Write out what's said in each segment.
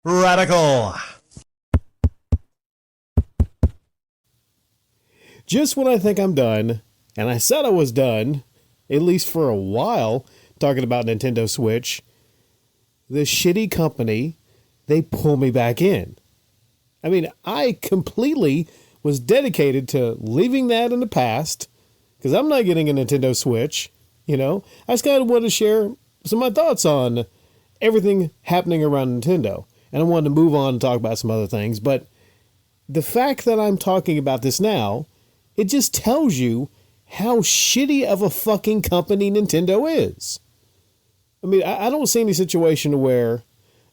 Radical. Just when I think I'm done, and I said I was done, at least for a while, talking about Nintendo Switch, the shitty company, they pull me back in. I mean, I completely was dedicated to leaving that in the past, because I'm not getting a Nintendo Switch, you know? I just kind of wanted to share some of my thoughts on everything happening around Nintendo. And I wanted to move on and talk about some other things, but the fact that I'm talking about this now, it just tells you how shitty of a fucking company Nintendo is. I mean, I don't see any situation where,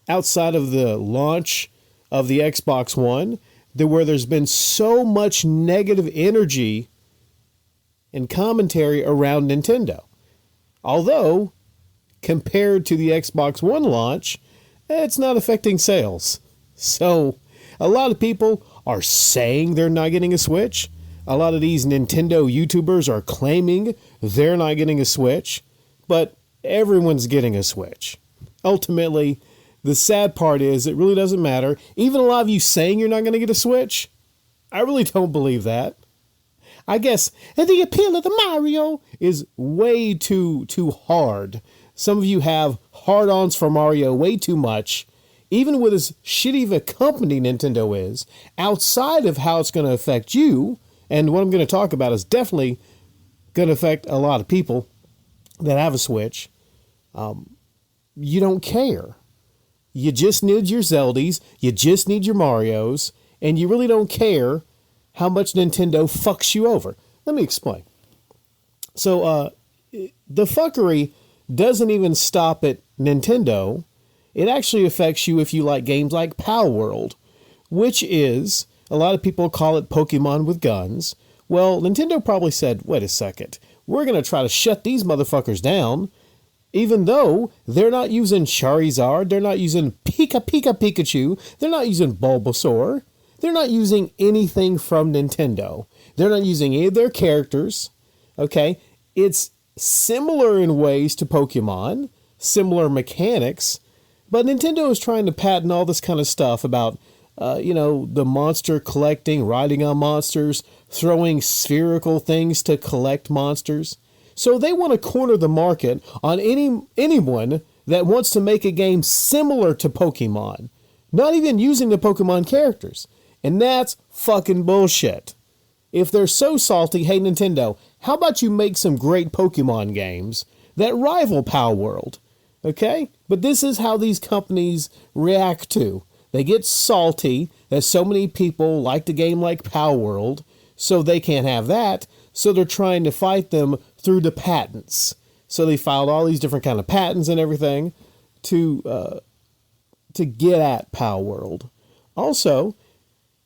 outside of the launch of the Xbox One, where there's been so much negative energy and commentary around Nintendo. Although, compared to the Xbox One launch, it's not affecting sales. So, a lot of people are saying they're not getting a Switch. A lot of these Nintendo YouTubers are claiming they're not getting a Switch. But everyone's getting a Switch. Ultimately, the sad part is it really doesn't matter. Even a lot of you saying you're not going to get a Switch, I really don't believe that. I guess the appeal of the Mario is way too hard. Some of you have hard-ons for Mario way too much. Even with as shitty of a company Nintendo is, outside of how it's going to affect you, and what I'm going to talk about is definitely going to affect a lot of people that have a Switch, you don't care. You just need your Zeldas, you just need your Marios, and you really don't care how much Nintendo fucks you over. Let me explain. So, the fuckery doesn't even stop at Nintendo. It actually affects you if you like games like Pal World, which is, a lot of people call it Pokemon with guns. Well, Nintendo probably said, wait a second, we're going to try to shut these motherfuckers down, even though they're not using Charizard, they're not using Pikachu, they're not using Bulbasaur, they're not using anything from Nintendo. They're not using any of their characters, okay? It's similar in ways to Pokemon, similar mechanics, but Nintendo is trying to patent all this kind of stuff about, the monster collecting, riding on monsters, throwing spherical things to collect monsters. So they want to corner the market on anyone that wants to make a game similar to Pokemon, not even using the Pokemon characters. And that's fucking bullshit. If they're so salty, hey Nintendo, how about you make some great Pokemon games that rival Pal World? Okay? But this is how these companies react to. They get salty that so many people like the game like Pal World, so they can't have that, so they're trying to fight them through the patents. So they filed all these different kind of patents and everything to get at Pal World. Also,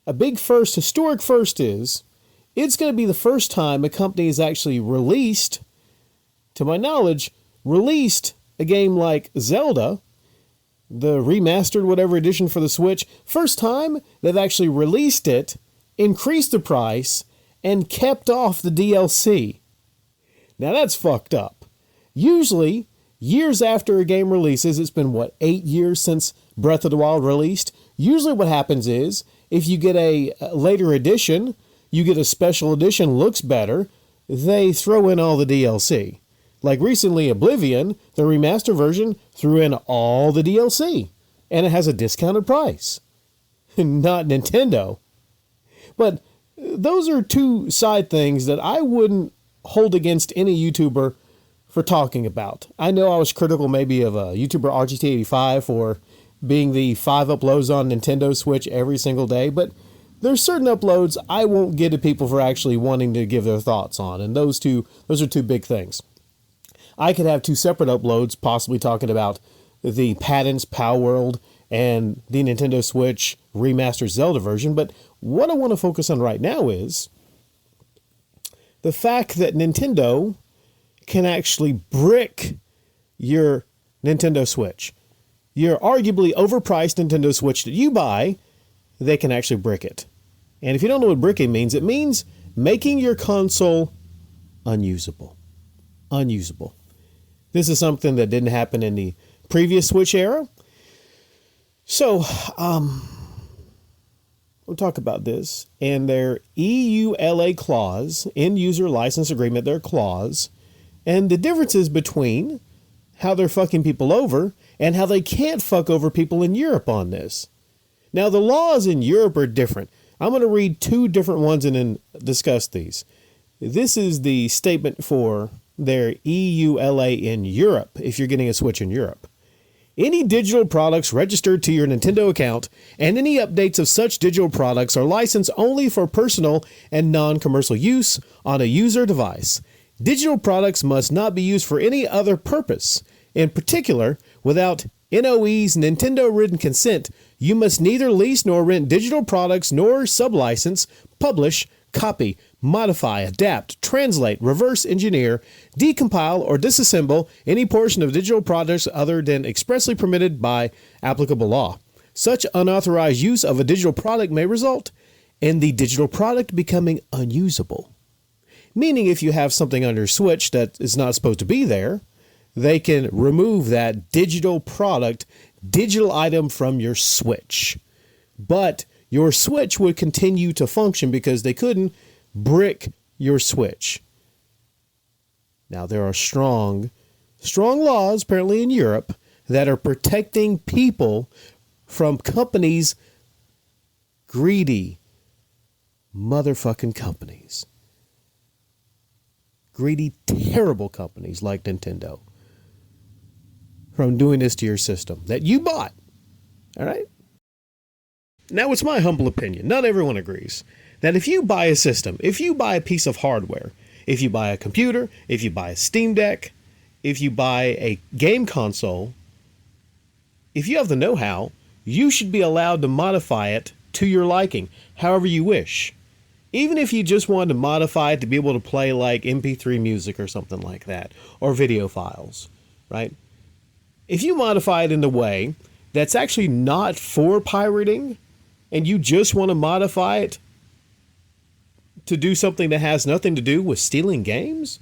a big first, historic first is, it's going to be the first time a company has actually released, to my knowledge, released a game like Zelda, the remastered whatever edition for the Switch. First time they've actually released it, increased the price, and kept off the DLC. Now that's fucked up. Usually, years after a game releases, it's been 8 years since Breath of the Wild released. Usually what happens is, if you get a later edition, you get a special edition, looks better, they throw in all the DLC. Like recently, Oblivion, the remaster version, threw in all the DLC. And it has a discounted price. Not Nintendo. But those are two side things that I wouldn't hold against any YouTuber for talking about. I know I was critical maybe of a YouTuber RGT85 for being the 5 uploads on Nintendo Switch every single day, but there's certain uploads I won't get to people for actually wanting to give their thoughts on, and those are two big things. I could have two separate uploads possibly talking about the patents, Pal World, and the Nintendo Switch remastered Zelda version, but what I want to focus on right now is the fact that Nintendo can actually brick your Nintendo Switch. Your arguably overpriced Nintendo Switch that you buy, they can actually brick it. And if you don't know what bricking means, it means making your console unusable. This is something that didn't happen in the previous Switch era. So, we'll talk about this and their EULA clause, end user license agreement, their clause, and the differences between how they're fucking people over and how they can't fuck over people in Europe on this. Now, the laws in Europe are different. I'm going to read two different ones and then discuss these. This is the statement for their EULA in Europe, if you're getting a Switch in Europe. Any digital products registered to your Nintendo account and any updates of such digital products are licensed only for personal and non-commercial use on a user device. Digital products must not be used for any other purpose. In particular, without NOE's Nintendo written consent, you must neither lease nor rent digital products nor sublicense, publish, copy, modify, adapt, translate, reverse engineer, decompile, or disassemble any portion of digital products other than expressly permitted by applicable law. Such unauthorized use of a digital product may result in the digital product becoming unusable. Meaning if you have something on your Switch that is not supposed to be there, they can remove that digital product, digital item from your Switch. But your Switch would continue to function because they couldn't brick your Switch. Now, there are strong laws, apparently in Europe, that are protecting people from companies, greedy motherfucking companies. Greedy, terrible companies like Nintendo from doing this to your system that you bought. All right? Now, it's my humble opinion, not everyone agrees, that if you buy a system, if you buy a piece of hardware, if you buy a computer, if you buy a Steam Deck, if you buy a game console, if you have the know-how, you should be allowed to modify it to your liking, however you wish. Even if you just wanted to modify it to be able to play like MP3 music or something like that, or video files, right? If you modify it in a way that's actually not for pirating, and you just want to modify it to do something that has nothing to do with stealing games,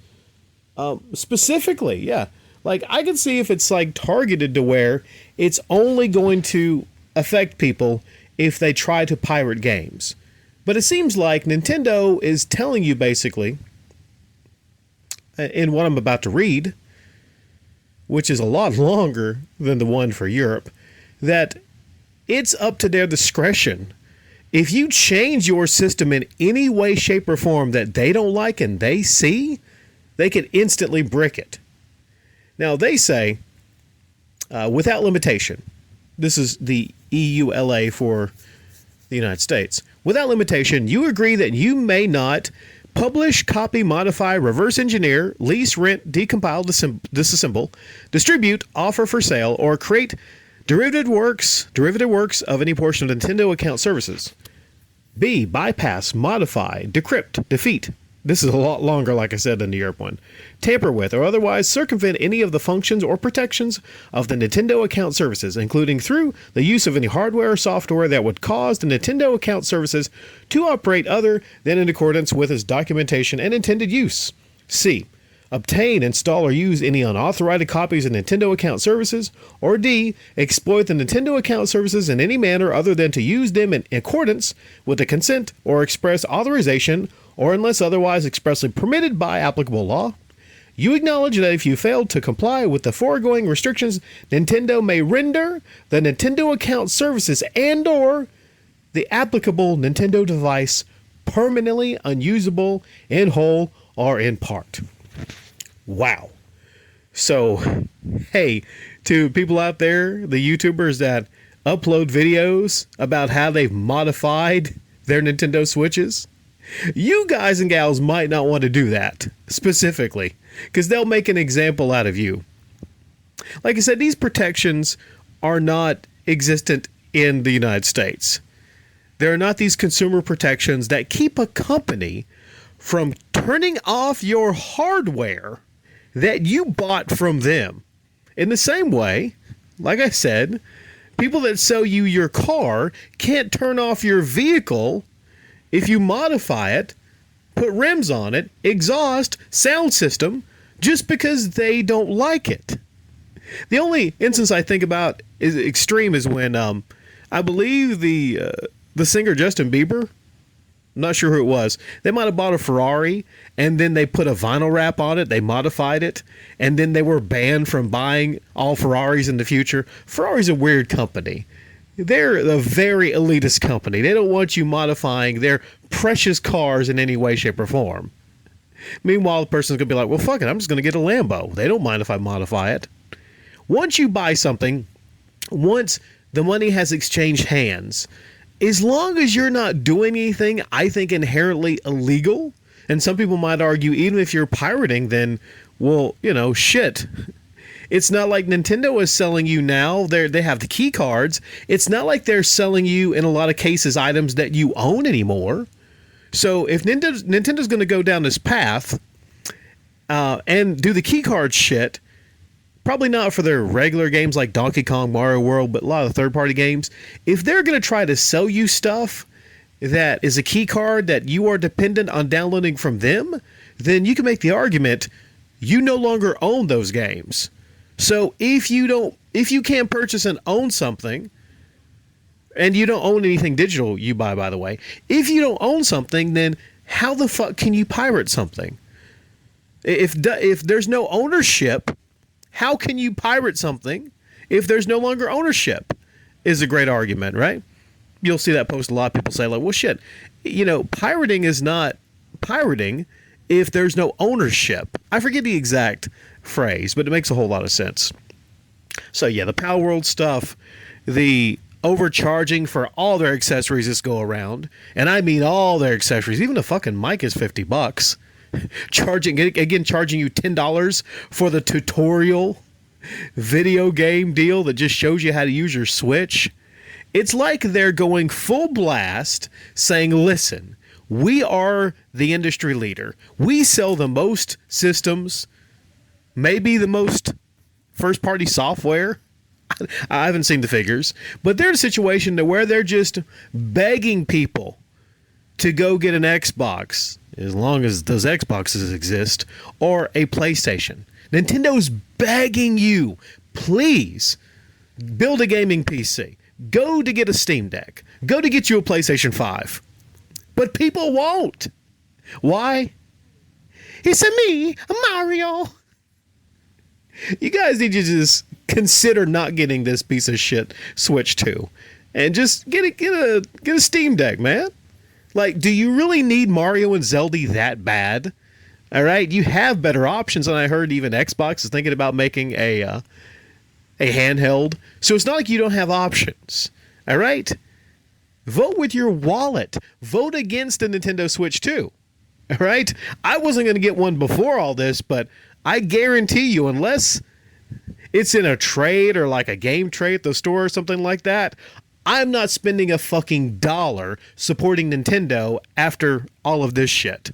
specifically, yeah. Like, I can see if it's like targeted to where it's only going to affect people if they try to pirate games. But it seems like Nintendo is telling you basically, in what I'm about to read, which is a lot longer than the one for Europe, that it's up to their discretion. If you change your system in any way, shape, or form that they don't like and they see, they can instantly brick it. Now, they say, without limitation, this is the EULA for the United States. Without limitation, you agree that you may not publish, copy, modify, reverse engineer, lease, rent, decompile, disassemble, distribute, offer for sale, or create derivative works of any portion of Nintendo account services. B. Bypass, modify, decrypt, defeat. This is a lot longer, like I said, than the Europe one. Tamper with or otherwise circumvent any of the functions or protections of the Nintendo account services, including through the use of any hardware or software that would cause the Nintendo account services to operate other than in accordance with its documentation and intended use. C. Obtain, install, or use any unauthorized copies of Nintendo account services. Or D. Exploit the Nintendo account services in any manner other than to use them in accordance with the consent or express authorization or unless otherwise expressly permitted by applicable law. You acknowledge that if you fail to comply with the foregoing restrictions, Nintendo may render the Nintendo account services and or the applicable Nintendo device permanently unusable in whole or in part. Wow. So, hey, to people out there, the YouTubers that upload videos about how they've modified their Nintendo Switches, you guys and gals might not want to do that specifically because they'll make an example out of you. Like I said, these protections are not existent in the United States. There are not these consumer protections that keep a company from turning off your hardware that you bought from them. In the same way, like I said, people that sell you your car can't turn off your vehicle if you modify it, put rims on it, exhaust, sound system, just because they don't like it. The only instance I think about is extreme is when I believe the singer Justin Bieber, I'm not sure who it was. They might have bought a Ferrari and then they put a vinyl wrap on it. They modified it and then they were banned from buying all Ferraris in the future. Ferrari's a weird company. They're a very elitist company. They don't want you modifying their precious cars in any way, shape, or form. Meanwhile, the person's going to be like, well, fuck it, I'm just going to get a Lambo. They don't mind if I modify it. Once you buy something, once the money has exchanged hands, as long as you're not doing anything, I think, inherently illegal, and some people might argue even if you're pirating, then, well, shit. It's not like Nintendo is selling you now. They have the key cards. It's not like they're selling you, in a lot of cases, items that you own anymore. So if Nintendo's going to go down this path and do the key card shit, probably not for their regular games like Donkey Kong, Mario World, but a lot of third-party games. If they're going to try to sell you stuff that is a key card that you are dependent on downloading from them, then you can make the argument you no longer own those games. So if you can't purchase and own something, and you don't own anything digital you buy, by the way, if you don't own something, then how the fuck can you pirate something? If there's no ownership, how can you pirate something if there's no longer ownership? Is a great argument, right? You'll see that post a lot of people say, like, well, shit, pirating is not pirating if there's no ownership. I forget the exact phrase, but it makes a whole lot of sense. So yeah, the Power World stuff, the overcharging for all their accessories this go around, and I mean all their accessories, even the fucking mic is $50. Charging you $10 for the tutorial video game deal that just shows you how to use your Switch. It's like they're going full blast saying, listen, we are the industry leader. We sell the most systems, maybe the most first-party software. I haven't seen the figures, but they're in a situation where they're just begging people to go get an Xbox, as long as those Xboxes exist, or a PlayStation. Nintendo's begging you, please, build a gaming PC. Go to get a Steam Deck. Go to get you a PlayStation 5. But people won't. Why? It's me, Mario. You guys need to just consider not getting this piece of shit Switch 2. And just get a Steam Deck, man. Like, do you really need Mario and Zelda that bad? All right, you have better options, and I heard even Xbox is thinking about making a handheld. So it's not like you don't have options. All right, vote with your wallet. Vote against the Nintendo Switch 2. All right, I wasn't going to get one before all this, but I guarantee you, unless it's in a trade or like a game trade at the store or something like that, I'm not spending a fucking dollar supporting Nintendo after all of this shit.